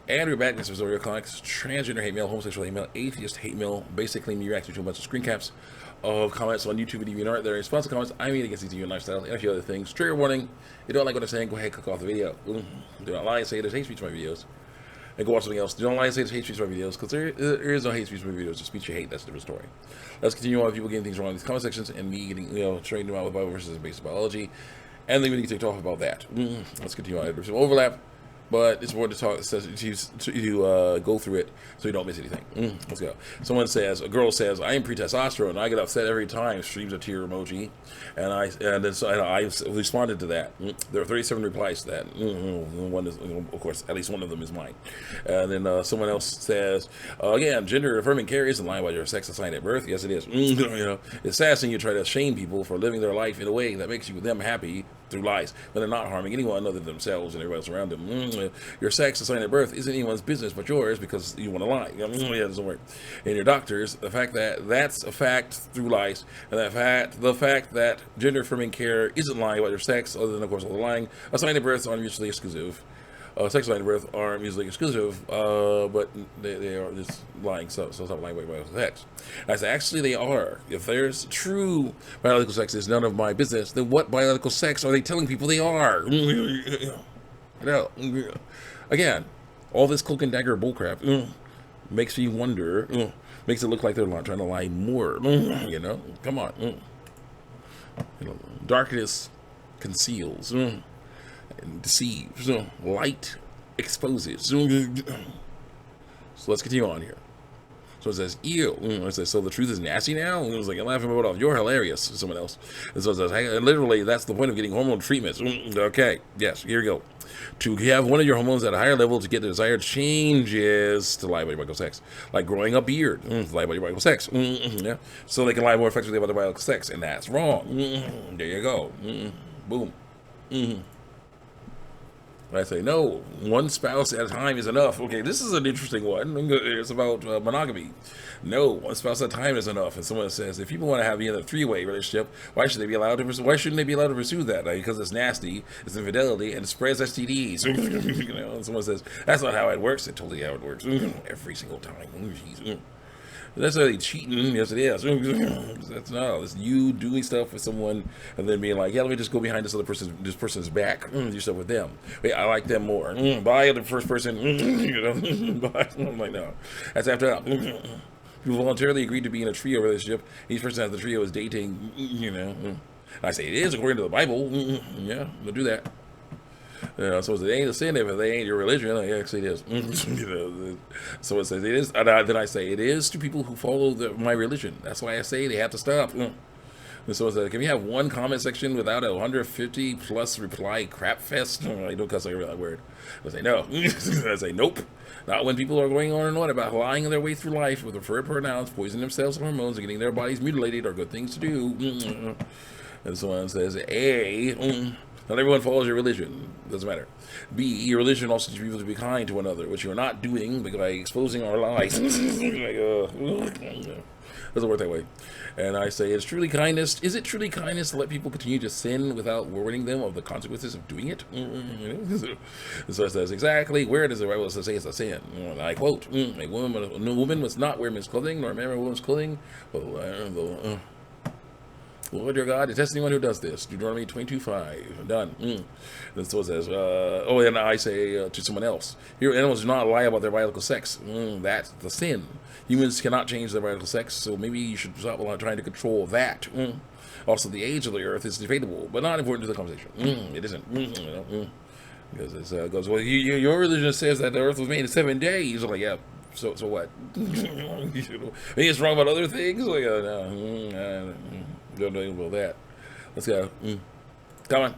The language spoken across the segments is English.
And we're back. This is Oriel Comics. Transgender hate mail, homosexual hate mail, atheist hate mail. Basically, me reacting to a bunch of screen caps of comments on YouTube and DeviantArt. There are responsive comments I made against these lifestyle and a few other things. Trigger warning. If you don't like what I'm saying, go ahead and click off the video. Do not lie and say there's hate speech in my videos. And go watch something else. Do not lie and say there's hate speech in my videos, because there is no hate speech in my videos. It's speech you hate. That's a different story. Let's continue on with people getting things wrong in these comment sections and me getting, trained them out with Bible versus basic biology. And then we need to talk about that. Let's continue on. There's some overlap. But it's important to talk to go through it so you don't miss anything. Let's go. A girl says, I am pre-testosterone. I get upset every time. Streams a tear emoji, and I responded to that. There are 37 replies to that. One is, of course, at least one of them is mine. And then someone else says, again, gender affirming care isn't lying about your sex assigned at birth. Yes, it is. It's sad seeing you try to shame people for living their life in a way that makes them happy through lies, but they're not harming anyone other than themselves and everybody else around them. Your sex assigned at birth isn't anyone's business but yours because you want to lie. Yeah, it doesn't work. And your doctors, the fact that that's a fact through lies, and the fact that gender affirming care isn't lying about your sex, other than of course all the lying, assigned at birth are mutually exclusive. Sex assigned at birth aren't mutually exclusive, but they are just lying. So stop lying about biological sex. I say, actually, they are. If there's true biological sex is none of my business, then what biological sex are they telling people they are? Again, all this cloak and dagger bullcrap makes me wonder. Makes it look like they're trying to lie more. Come on. Darkness conceals. And deceives. Light exposes. So let's continue on here. So it says, ew. It says, so the truth is nasty now? And it was like, I'm laughing about it. You're hilarious. Someone else. And so it says, hey, literally, that's the point of getting hormone treatments. Okay. Yes, here we go. To have one of your hormones at a higher level to get the desired changes to lie about your biological sex. Like growing a beard. To lie about your biological sex. Yeah. So they can lie more effectively about their biological sex. And that's wrong. There you go. Boom. I say, no, one spouse at a time is enough. Okay, this is an interesting one. It's about monogamy. No, one spouse at a time is enough. And someone says, if people want to have a three-way relationship, why shouldn't they be allowed to pursue that? Because it's nasty, it's infidelity, and it spreads STDs. And someone says, that's not how it works. It's totally how it works. Every single time. That's really cheating. Yes, it is. That's no. It's you doing stuff with someone and then being like, yeah, let me just go behind this person's back. Do stuff with them. Wait, I like them more. Bye, the first person. I'm like, no. That's after that. People voluntarily agreed to be in a trio relationship. Each person has the trio is dating. I say it is according to the Bible. Yeah, they'll do that. So it ain't a sin if they ain't your religion. Actually, it is. So it says it is. And then I say it is to people who follow my religion. That's why I say they have to stop. And so it says, can we have one comment section without a 150 plus reply crap fest? I don't cuss like that word. I say no. I say nope. Not when people are going on and on about lying their way through life with preferred pronouns, poisoning themselves with hormones, and getting their bodies mutilated are good things to do. And someone says, A. Not everyone follows your religion. Doesn't matter. B. Your religion also teaches people to be kind to one another, which you're not doing by exposing our lies. Doesn't work that way. And I say, is it truly kindness to let people continue to sin without warning them of the consequences of doing it? So it says, exactly, where does the Bible say it's a sin? And I quote, a woman must not wear men's clothing, nor a man wear woman's clothing. Lord your God detests anyone who does this. Deuteronomy 22:5. Done. And so it says, and I say to someone else, here animals do not lie about their biological sex. That's the sin. Humans cannot change their biological sex, so maybe you should stop trying to control that. Also, the age of the earth is debatable, but not important to the conversation. It isn't. Because it goes, well, your religion says that the earth was made in 7 days. I'm like, yeah. So what? It's wrong about other things. Like, no. Don't know anything about that. Let's go. Come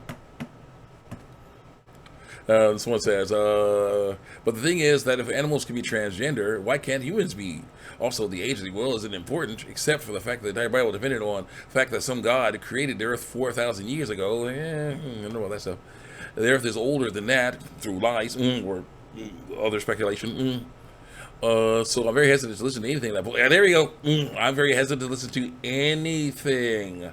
on. Someone says, but the thing is that if animals can be transgender, why can't humans be? Also, the age of the world isn't important, except for the fact that the entire Bible depended on the fact that some God created the earth 4,000 years ago. I don't know about that stuff. The earth is older than that through lies or other speculation. So I'm very hesitant to listen to anything that. And there you go. I'm very hesitant to listen to anything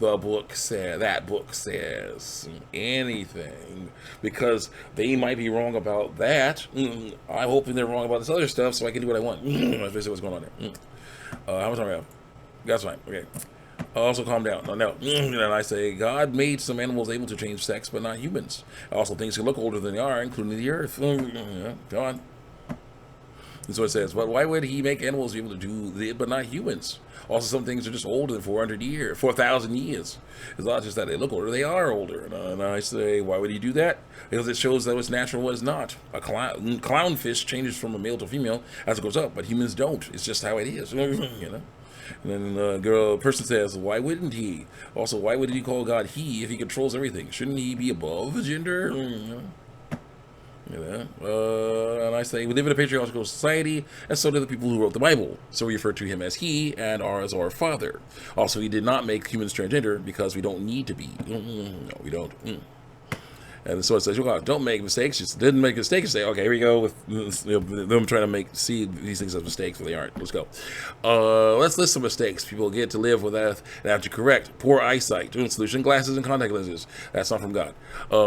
the book says, that book says anything, because they might be wrong about that. I'm hoping they're wrong about this other stuff so I can do what I want. That's basically what's going on there. How much time we have? That's fine. Okay. Also, calm down. No. And I say, God made some animals able to change sex, but not humans. Also, things can look older than they are, including the earth. Go on. And so it says, but why would he make animals able to do it, but not humans? Also, some things are just older than 4,000 years. It's not just that they look older, they are older. And I say, why would he do that? Because it shows that what's natural, what is not. A clownfish changes from a male to female as it goes up, but humans don't. It's just how it is, And then the person says, why wouldn't he? Also, why would he call God he if he controls everything? Shouldn't he be above gender? And I say, we live in a patriarchal society, and so do the people who wrote the Bible. So we refer to him as he and as our father. Also, he did not make humans transgender because we don't need to be. No, we don't. And so it says, God, don't make mistakes. Just didn't make mistakes. Say, okay, here we go with them trying to see these things as mistakes, but they aren't. Let's go. Let's list some mistakes people get to live without and have to correct. Poor eyesight, solution, glasses and contact lenses. That's not from God.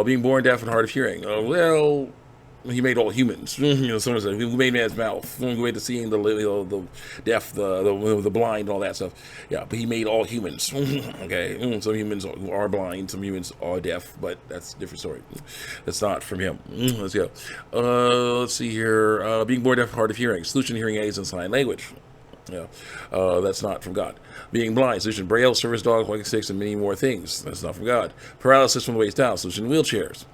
Being born deaf and hard of hearing. Well, he made all humans. Someone said, we made man's mouth. We made the seeing, the deaf, the blind, and all that stuff. Yeah, but he made all humans. Okay, some humans are blind, some humans are deaf, but that's a different story. That's not from him. Let's go. Let's see here. Being born deaf and hard of hearing. Solution, hearing aids and sign language. Yeah, that's not from God. Being blind, solution, braille, service dog, walking sticks, and many more things. That's not from God. Paralysis from the waist down, solution, wheelchairs.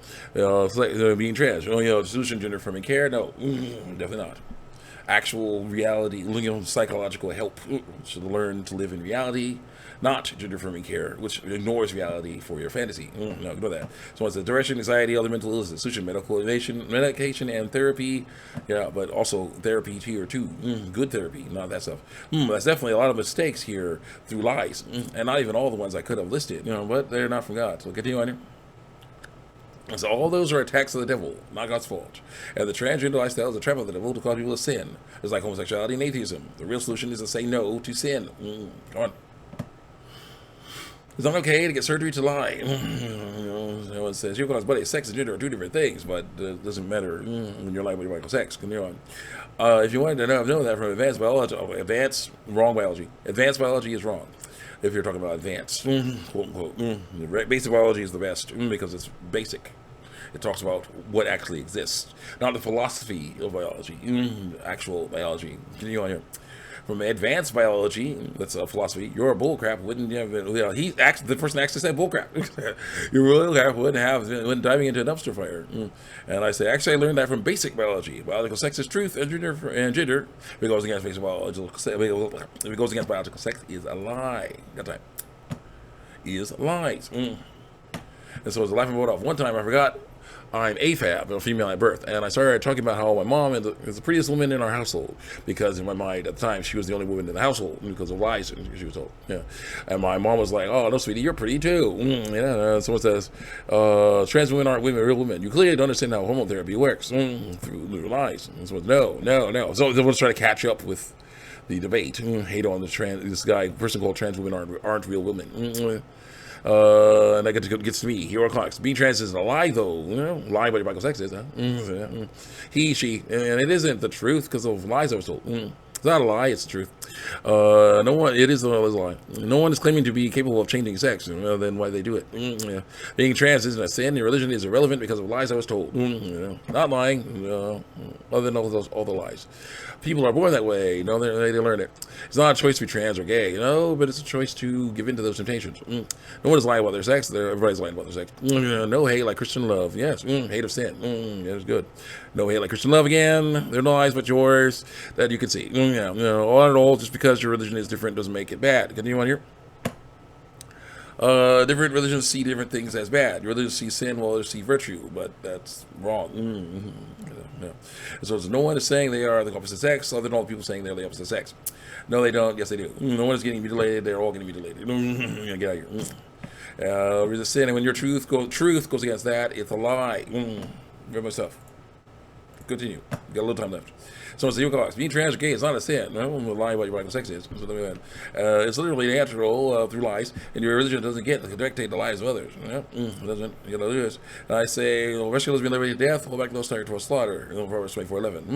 Being trans, solution, gender affirming care. No, definitely not. Actual reality, psychological help to learn to live in reality, not gender affirming care, which ignores reality for your fantasy. No, ignore that. So it's the depression, anxiety, other mental illnesses, solution, medication and therapy. Yeah, but also therapy tier 2. Good therapy, not that stuff. That's definitely a lot of mistakes here through lies, and not even all the ones I could have listed. But they're not from God. So continue on here. So all those are attacks of the devil, not God's fault. And the transgender lifestyle is a trap of the devil to cause people to sin. It's like homosexuality and atheism. The real solution is to say no to sin. Come on. It's not okay to get surgery to lie. No one says, buddy, sex and gender are two different things, but it doesn't matter when you're lying about your medical sex. Continue on. If you wanted to know that from advanced biology, wrong biology. Advanced biology is wrong. If you're talking about advanced, quote unquote. Basic biology is the best because it's basic. It talks about what actually exists, not the philosophy of biology, actual biology. Continue on here. From advanced biology, that's a philosophy, your bullcrap wouldn't have been, the person actually said bullcrap. Your bullcrap wouldn't diving into a dumpster fire. And I say, actually, I learned that from basic biology. Biological sex is truth, and gender, if it goes against basic biological sex, if it goes against biological sex, is a lie. That time. Is lies. And so it's a laughing boat off. One time I forgot I'm AFAB, a female at birth, and I started talking about how my mom is the prettiest woman in our household, because in my mind at the time she was the only woman in the household because of lies she was told. Yeah, and my mom was like, "Oh no, sweetie, you're pretty too." Someone says, "Trans women aren't women, real women." You clearly don't understand how hormone therapy works through lies. And so no. So everyone's trying to catch up with the debate. Hate on the person called trans women aren't real women. And that gets to me. Hero clocks. Being trans isn't a lie, though. Lying about your biological sex is. He, she, and it isn't the truth because of lies I was told. It's not a lie, it's the truth. It is a lie. No one is claiming to be capable of changing sex, then why they do it. Being trans isn't a sin. Your religion is irrelevant because of lies I was told. Not lying, other than all the lies. People are born that way. No, they learn it. It's not a choice to be trans or gay, but it's a choice to give in to those temptations. No one is lying about their sex. Everybody's lying about their sex. No hate like Christian love. Yes. Hate of sin. Yeah, it's good. No hate like Christian love again. There are no lies but yours that you can see. All in all, just because your religion is different doesn't make it bad. Continue on here. Different religions see different things as bad. Your religion sees sin while others see virtue, but that's wrong. So no one is saying they are the opposite sex, other than all the people saying they're the opposite sex. No, they don't. Yes, they do. No one is getting mutilated. They're all getting mutilated. Get out of here. Resist sin, and when your truth goes against that, it's a lie. Very much stuff. Continue. You got a little time left. Someone says, you call being trans or gay is not a sin. No one will lie about your right sex is. It's literally natural through lies, and your religion doesn't get to dictate the lives of others. It doesn't. You gotta do this. And I say, rescue lesbian, liberty, death, hold back no start to a slaughter. Proverbs 24:11.